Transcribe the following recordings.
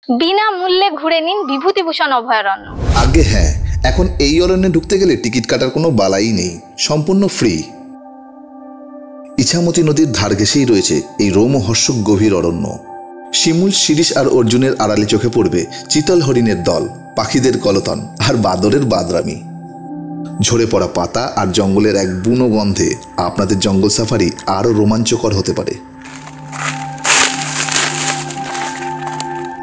বিনামূল্যে ঘুরে নিন বিভূতিভূষণ অভয়ারণ্য। আগে হ্যাঁ, এখন এই অরণ্যে ঢুকতে গেলে টিকিট কাটার কোনো বালাই নেই, সম্পূর্ণ ফ্রি। ইছামতি নদীর ধার ঘেঁষেই রয়েছে এই রোমহর্ষক গভীর অরণ্য। শিমুল, শিরিষ আর অর্জুনের আড়ালে চোখে পড়বে চিতল হরিণের দল, পাখিদের কলতান আর বাদরের বাদরামি। ঝরে পড়া পাতা আর জঙ্গলের এক বুনো গন্ধে আপনাদের জঙ্গল সাফারি আরও রোমাঞ্চকর হতে পারে।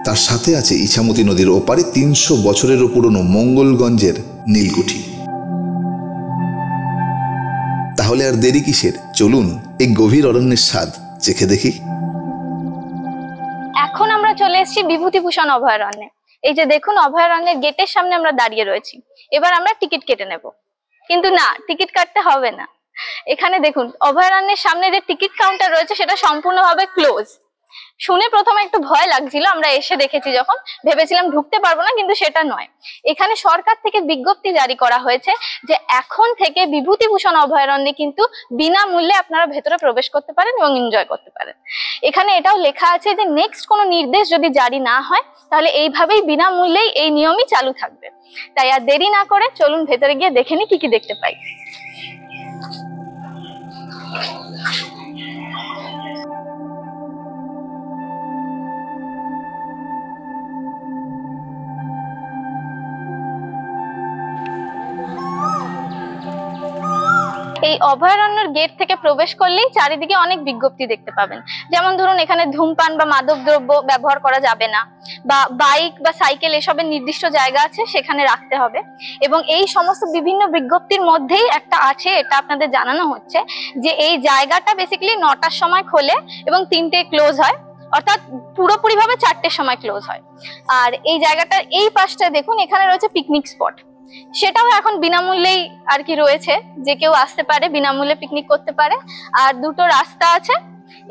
তার সাথে আছে ইছামতি নদীর ওপারে ৩০০ বছরেরও পুরনো মঙ্গলগঞ্জের নীলকুঠি। তাহলে আর দেরি কিসের, চলুন এই গভীর অরণ্যের স্বাদ চেখে দেখি। এখন আমরা চলে এসেছি বিভূতিভূষণ অভয়ারণ্যে। এই যে দেখুন, অভয়ারণ্যের গেটের সামনে আমরা দাঁড়িয়ে রয়েছি। এবার আমরা টিকিট কেটে নেব, কিন্তু না, টিকিট কাটতে হবে না। এখানে দেখুন, অভয়ারণ্যের সামনে যে টিকিট কাউন্টার রয়েছে সেটা সম্পূর্ণভাবে ক্লোজ। শুনে প্রথমে একটু ভয় লাগছিল, আমরা এসে দেখেছি যখন ভেবেছিলাম ঢুকতে পারবো না, কিন্তু সেটা নয়। এখানে সরকার থেকে বিজ্ঞপ্তি জারি করা হয়েছে যে এখন থেকে বিভূতিভূষণ অভয়ারণ্যে কিন্তু বিনামূল্যে আপনারা ভেতরে প্রবেশ করতে পারেন এবং এনজয় করতে পারেন। এখানে এটাও লেখা আছে যে নেক্সট কোনো নির্দেশ যদি জারি না হয় তাহলে এইভাবেই বিনামূল্যেই এই নিয়মই চালু থাকবে। তাই আর দেরি না করে চলুন ভেতরে গিয়ে দেখে নি কি কি দেখতে পাই। এই অভয়ারণ্যের গেট থেকে প্রবেশ করলেই চারিদিকে অনেক বিজ্ঞপ্তি দেখতে পাবেন। যেমন ধরুন, এখানে ধূমপান বা মাদক দ্রব্য ব্যবহার করা যাবে না, বা বাইক বা সাইকেল এসবের নির্দিষ্ট জায়গা আছে সেখানে রাখতে হবে। এবং এই সমস্ত বিভিন্ন বিজ্ঞপ্তির মধ্যেই একটা আছে, এটা আপনাদের জানানো হচ্ছে যে এই জায়গাটা বেসিক্যালি 9টার সময় খোলে এবং 3টেয় ক্লোজ হয়, অর্থাৎ পুরোপুরি ভাবে 4টের সময় ক্লোজ হয়। আর এই জায়গাটার এই পাশটা দেখুন, এখানে রয়েছে পিকনিক স্পট। সেটাও এখন বিনামূল্যেই আর কি রয়েছে, যে কেউ আসতে পারে, বিনামূল্যে পিকনিক করতে পারে। আর দুটো রাস্তা আছে।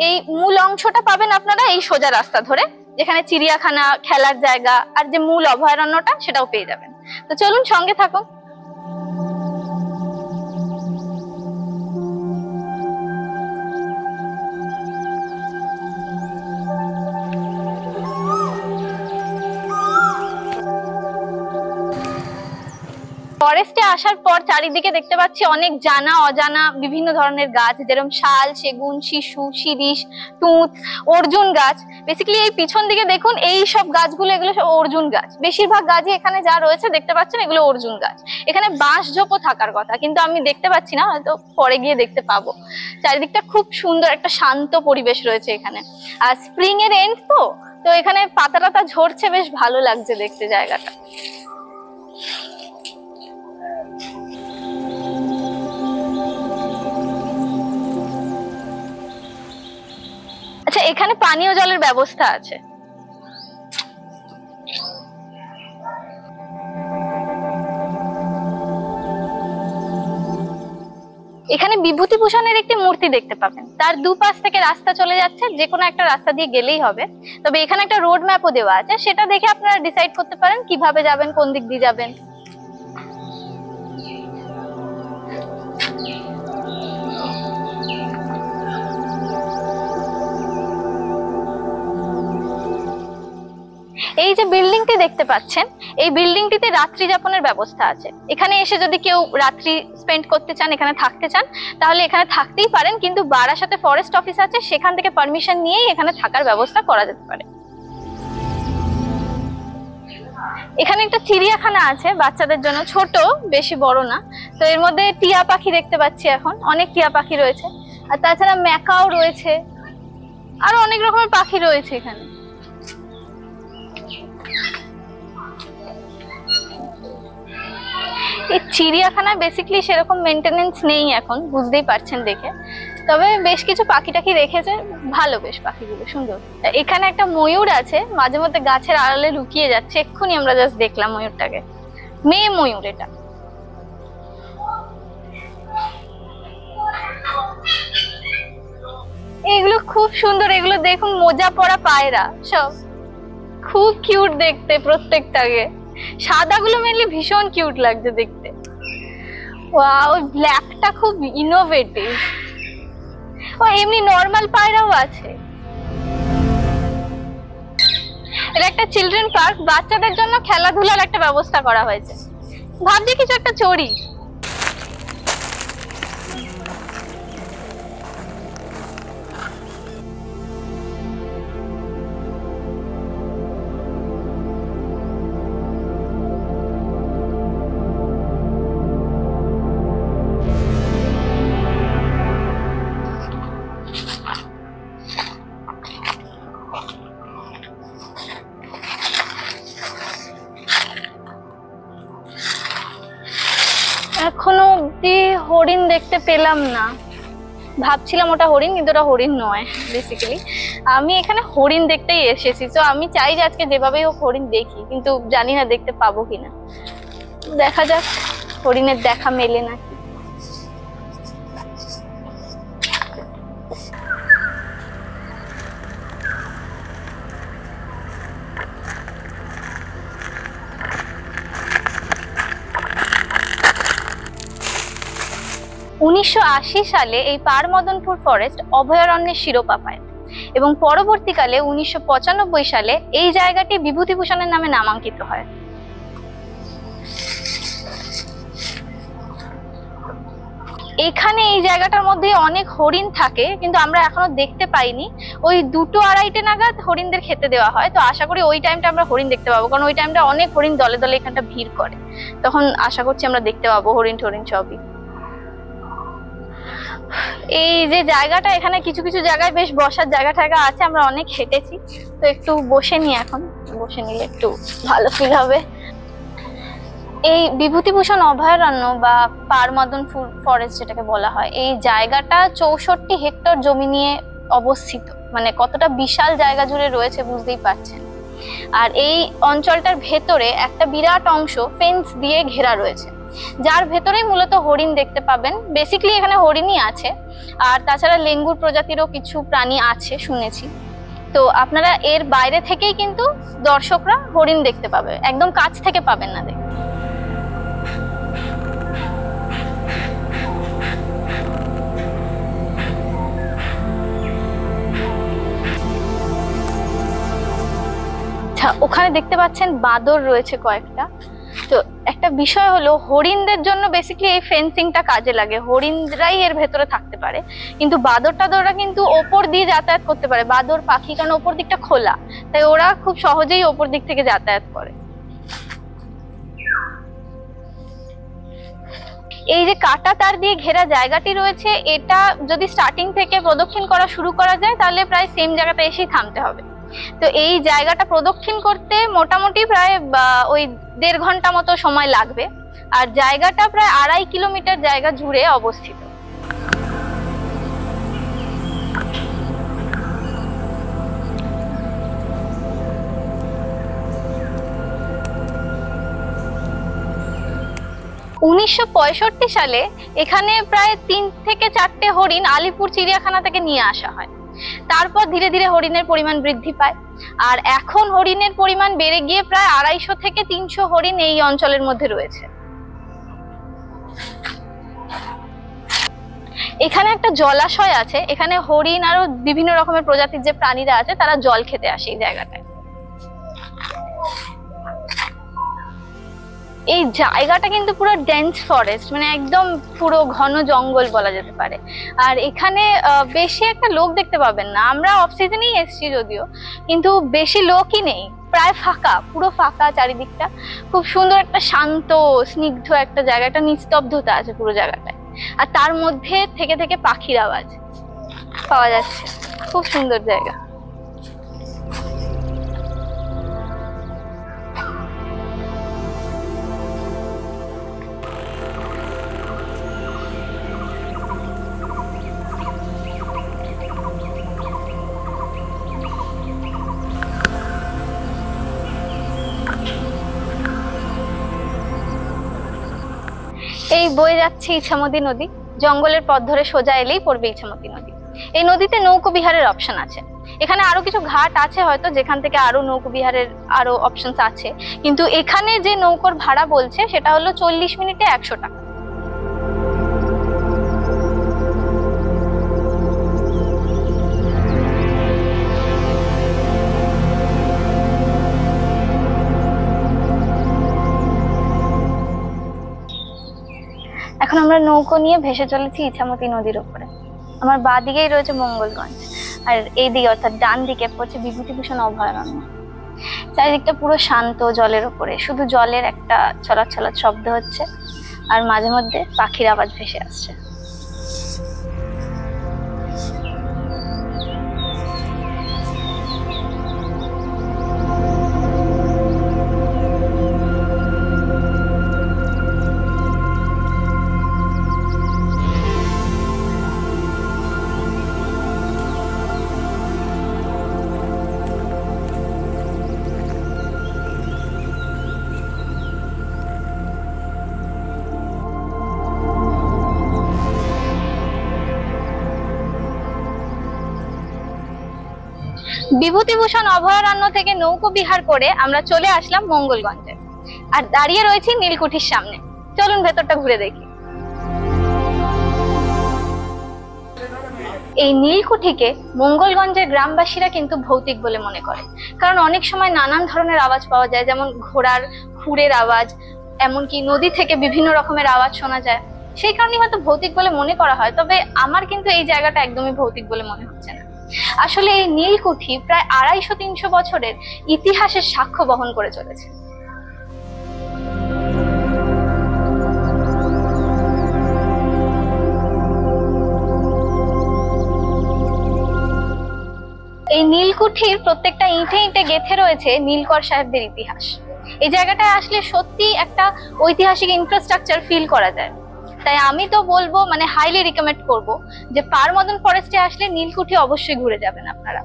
এই মূল অংশটা পাবেন আপনারা এই সোজা রাস্তা ধরে, যেখানে চিড়িয়াখানা, খেলার জায়গা আর যে মূল অভয়ারণ্যটা সেটাও পেয়ে যাবেন। তো চলুন সঙ্গে থাকুন। ফরেস্টে আসার পর চারিদিকে দেখতে পাচ্ছি অনেক জানা অজানা বিভিন্ন ধরনের গাছ, যেরকম শাল, সেগুন, শিশু, শিরীষ, তুঁত, অর্জুন গাছ। বেসিক্যালি এই পিছন দিকে দেখুন, এই সব গাছগুলো, এগুলো সব অর্জুন গাছ। বেশিরভাগ গাছই এখানে যা রয়েছে দেখতে পাচ্ছেন এগুলো অর্জুন গাছ। এখানে বাঁশ ঝোপও থাকার কথা, কিন্তু আমি দেখতে পাচ্ছি না, হয়তো পরে গিয়ে দেখতে পাবো। চারিদিকটা খুব সুন্দর, একটা শান্ত পরিবেশ রয়েছে এখানে। আর স্প্রিং এর এন্ড তো এখানে পাতা টাতা ঝরছে, বেশ ভালো লাগছে দেখতে জায়গাটা। আচ্ছা, এখানে পানীয় জলের ব্যবস্থা আছে। এখানে বিভূতিভূষণের একটি মূর্তি দেখতে পাবেন। তার দুপাশ থেকে রাস্তা চলে যাচ্ছে, যে কোনো একটা রাস্তা দিয়ে গেলেই হবে। তবে এখানে একটা রোড ম্যাপও দেওয়া আছে, সেটা দেখে আপনারা ডিসাইড করতে পারেন কিভাবে যাবেন, কোন দিক দিয়ে যাবেন। এই যে বিল্ডিংটি দেখতে পাচ্ছেন, এই বিল্ডিংটিতে রাত্রি যাপনের ব্যবস্থা আছে। এখানে এসে যদি কেউ রাত্রি স্পেন্ড করতে চান, এখানে থাকতে চান, তাহলে এখানে থাকতেই পারেন। কিন্তু বারাসাতে ফরেস্ট অফিস আছে, সেখান থেকে পারমিশন নিয়েই এখানে থাকার ব্যবস্থা করা যেতে পারে। এখানে একটা চিড়িয়াখানা আছে বাচ্চাদের জন্য, ছোট, বেশি বড় না। তো এর মধ্যে টিয়া পাখি দেখতে পাচ্ছি, এখন অনেক টিয়া পাখি রয়েছে। আর তাছাড়া ম্যাকাও রয়েছে, আরো অনেক রকমের পাখি রয়েছে এখানে। এই চিড়িয়াখানায় বেসিক্যালি সেরকম মেইনটেনেন্স নেই এখন, বুঝতেই পারছেন দেখে। তবে বেশ কিছু পাখি টাখি রেখেছে, ভালো, বেশ পাখিগুলো সুন্দর। এখানে একটা ময়ূর আছে, মাঝে মধ্যে গাছের আড়ালে লুকিয়ে যাচ্ছে। এক্ষুনি আমরা জাস্ট দেখলাম ময়ূরটাকে, মেয়ে ময়ূর এটা। এগুলো খুব সুন্দর, এগুলো দেখুন মোজা পরা পায়রা, সব খুব কিউট দেখতে প্রত্যেকটাকে। সাদাগুলো মেনলি ভীষণ কিউট লাগছে দেখতে। ওয়াও, ব্ল্যাকটা খুব ইনোভেটিভ। ও এমনি নরমাল পায়রাও আছে। এটা একটা চিলড্রেন পার্ক, বাচ্চাদের জন্য খেলাধুলার একটা ব্যবস্থা করা হয়েছে। ভাবছি কিছু একটা চড়ি। এখনো অব্দি হরিণ দেখতে পেলাম না। ভাবছিলাম ওটা হরিণ, কিন্তু ওটা হরিণ নয়। বেসিক্যালি আমি এখানে হরিণ দেখতেই এসেছি, তো আমি চাই যে আজকে যেভাবেই হোক হরিণ দেখি, কিন্তু জানি না দেখতে পাবো কিনা। দেখা যাক হরিণের দেখা মেলে নাকি। উনিশশো সালে এই পারমদনপুর ফরেস্ট অভয়ারণ্যের শিরোপা পায় এবং পরবর্তীকালে 1995 সালে এই জায়গাটি বিভূতিভূষণের নামে নামাঙ্কিত হয়। এখানে এই জায়গাটার মধ্যে অনেক হরিণ থাকে, কিন্তু আমরা এখনো দেখতে পাইনি। ওই 2-2:30 নাগাদ হরিণদের খেতে দেওয়া হয়, তো আশা করি ওই টাইমটা আমরা হরিণ দেখতে পাবো, কারণ ওই টাইমটা অনেক হরিণ দলে দলে এখানটা ভিড় করে। তখন আশা করছি আমরা দেখতে পাবো হরিণ টরিণ সবই। এই যে জায়গাটা, এখানে কিছু কিছু জায়গায় বেশ বসার জায়গা টায়গা আছে, আমরা অনেক হেঁটেছি, তো একটু বসে নি। এখন বসে নিলে একটু ভালো ফিল হবে। এই বিভূতিভূষণ অভয়ারণ্য বা পারমদনপুর ফরেস্ট যেটাকে বলা হয়, এই জায়গাটা 64 হেক্টর জমি নিয়ে অবস্থিত। মানে কতটা বিশাল জায়গা জুড়ে রয়েছে বুঝতেই পারছেন। আর এই অঞ্চলটার ভেতরে একটা বিরাট অংশ ফেন্স দিয়ে ঘেরা রয়েছে, যার ভেতরেই মূলত হরিণ দেখতে পাবেন। বেসিক্যালি এখানে হরিণই আছে, আর তাছাড়া লেঙ্গুর প্রজাতিরও কিছু প্রাণী আছে শুনেছি। তো আপনারা এর বাইরে থেকেই কিন্তু দর্শকরা হরিণ দেখতে পাবে, একদম কাছ থেকে পাবেন না দেখতে। ওখানে দেখতে পাচ্ছেন বাঁদর রয়েছে কয়েকটা। তো একটা বিষয় হলো, হরিণদের জন্য বেসিক্যালি এই ফেন্সিংটা কাজে লাগে, হরিণরাই এর ভেতরে থাকতে পারে, কিন্তু বাঁদর টাদররা কিন্তু ওপর দিয়ে যাতায়াত করতে পারে। বাঁদর পাখি কারণ ওপর দিকটা খোলা, তাই ওরা খুব সহজেই ওপর দিক থেকে যাতায়াত করে। এই যে কাটা তার দিয়ে ঘেরা জায়গাটি রয়েছে, এটা যদি স্টার্টিং থেকে প্রদক্ষিণ করা শুরু করা যায় তাহলে প্রায় সেম জায়গাতে এসেই থামতে হবে। তো এই জায়গাটা প্রদক্ষিণ করতে মোটামুটি প্রায় ওই 1.5 ঘন্টা মতো সময় লাগবে, আর জায়গাটা প্রায় 2.5 কিলোমিটার জায়গা জুড়ে অবস্থিত। উনিশশো সালে এখানে প্রায় 3 থেকে 4টে হরিণ আলিপুর চিড়িয়াখানা থেকে নিয়ে আসা হয়। তারপর ধীরে ধীরে হরিণের পরিমাণ বৃদ্ধি পায়, আর এখন হরিণের পরিমাণ বেড়ে গিয়ে প্রায় 250 থেকে 300 হরিণ এই অঞ্চলের মধ্যে রয়েছে। এখানে একটা জলাশয় আছে, এখানে হরিণ আরো বিভিন্ন রকমের প্রজাতির যে প্রাণীরা আছে তারা জল খেতে আসে এই জায়গাটায়। এই জায়গাটা কিন্তু পুরো ডেন্স ফরেস্ট, মানে একদম পুরো ঘন জঙ্গল বলা যেতে পারে। আর এখানে বেশি একটা লোক দেখতে পাবেন না। আমরা অফ সিজনেই এসেছি যদিও, কিন্তু বেশি লোকই নেই, প্রায় ফাঁকা, পুরো ফাঁকা চারিদিকটা। খুব সুন্দর একটা শান্ত স্নিগ্ধ একটা জায়গা, একটা নিস্তব্ধতা আছে পুরো জায়গাটায়। আর তার মধ্যে থেকে থেকে পাখির আওয়াজ পাওয়া যাচ্ছে, খুব সুন্দর জায়গা। এই বয়ে যাচ্ছে ইছামতি নদী, জঙ্গলের পথ ধরে সোজা এলেই পড়বে ইছামতি নদী। এই নদীতে নৌকো বিহারের অপশন আছে। এখানে আরো কিছু ঘাট আছে হয়তো, যেখান থেকে আরো নৌকো বিহারের আরো অপশনস আছে, কিন্তু এখানে যে নৌকোর ভাড়া বলছে সেটা হলো 40 মিনিটে 100 টাকা। এখন আমরা নৌকো নিয়ে ভেসে চলেছি ইছামতি নদীর উপরে। আমার বাঁ দিকেই রয়েছে মঙ্গলগঞ্জ, আর এই দিকে অর্থাৎ ডান দিকে পড়ছে বিভূতিভূষণ অভয়ারণ্য। চারিদিকটা পুরো শান্ত, জলের উপরে শুধু জলের একটা ছলাৎ ছলাৎ শব্দ হচ্ছে, আর মাঝে মধ্যে পাখির আওয়াজ ভেসে আসছে। বিভূতিভূষণ অভয়ারণ্য থেকে নৌকো বিহার করে আমরা চলে আসলাম মঙ্গলগঞ্জে, আর দাঁড়িয়ে রয়েছি নীলকুঠির সামনে। চলুন ভেতরটা ঘুরে দেখি। এই নীলকুঠিকে মঙ্গলগঞ্জের গ্রামবাসীরা কিন্তু ভৌতিক বলে মনে করে, কারণ অনেক সময় নানান ধরনের আওয়াজ পাওয়া যায়, যেমন ঘোড়ার খুরের আওয়াজ, এমনকি নদী থেকে বিভিন্ন রকমের আওয়াজ শোনা যায়। সেই কারণে হয়তো ভৌতিক বলে মনে করা হয়, তবে আমার কিন্তু এই জায়গাটা একদমই ভৌতিক বলে মনে হচ্ছে না। আসলে এই নীলকুঠি প্রায় 250-300 বছরের ইতিহাসের সাক্ষ্য বহন করে চলেছে। এই নীলকুঠির প্রত্যেকটা ইঁটে ইঁটে গেঁথে রয়েছে নীলকর সাহেবদের ইতিহাস। এই জায়গাটায় আসলে সত্যি একটা ঐতিহাসিক ইনফ্রাস্ট্রাকচার ফিল করা যায়। তাই আমি তো বলবো, মানে হাইলি রিকমেন্ড করব যে পার মদন ফরেস্টে আসলে নীলকুঠি অবশ্যই ঘুরে যাবেন আপনারা।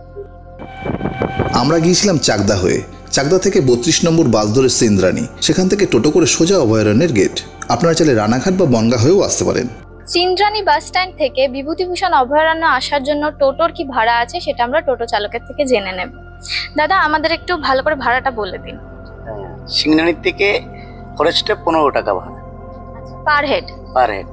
আমরা গিয়েছিলাম চাকদা হয়ে। চাকদা থেকে 32 নম্বর বাস ধরে সিন্দ্রানী, সেখান থেকে টোটো করে সোজা অভয়ারণ্যের গেট। আপনারা চাইলে রানাঘাট বা বনগাঁ হয়েও আসতে পারেন। সিন্দ্রানী বাস স্ট্যান্ড থেকে বিভূতিভূষণ অভয়ারণ্য আসার জন্য টোটোর কি ভাড়া আছে সেটা আমরা টোটো চালকের থেকে জেনে নেব। দাদা, আমাদের একটু ভালো করে ভাড়াটা বলে দিন। সিংনানির থেকে ফরেস্টে 15 টাকা ভাড়া পার হেড। Per head.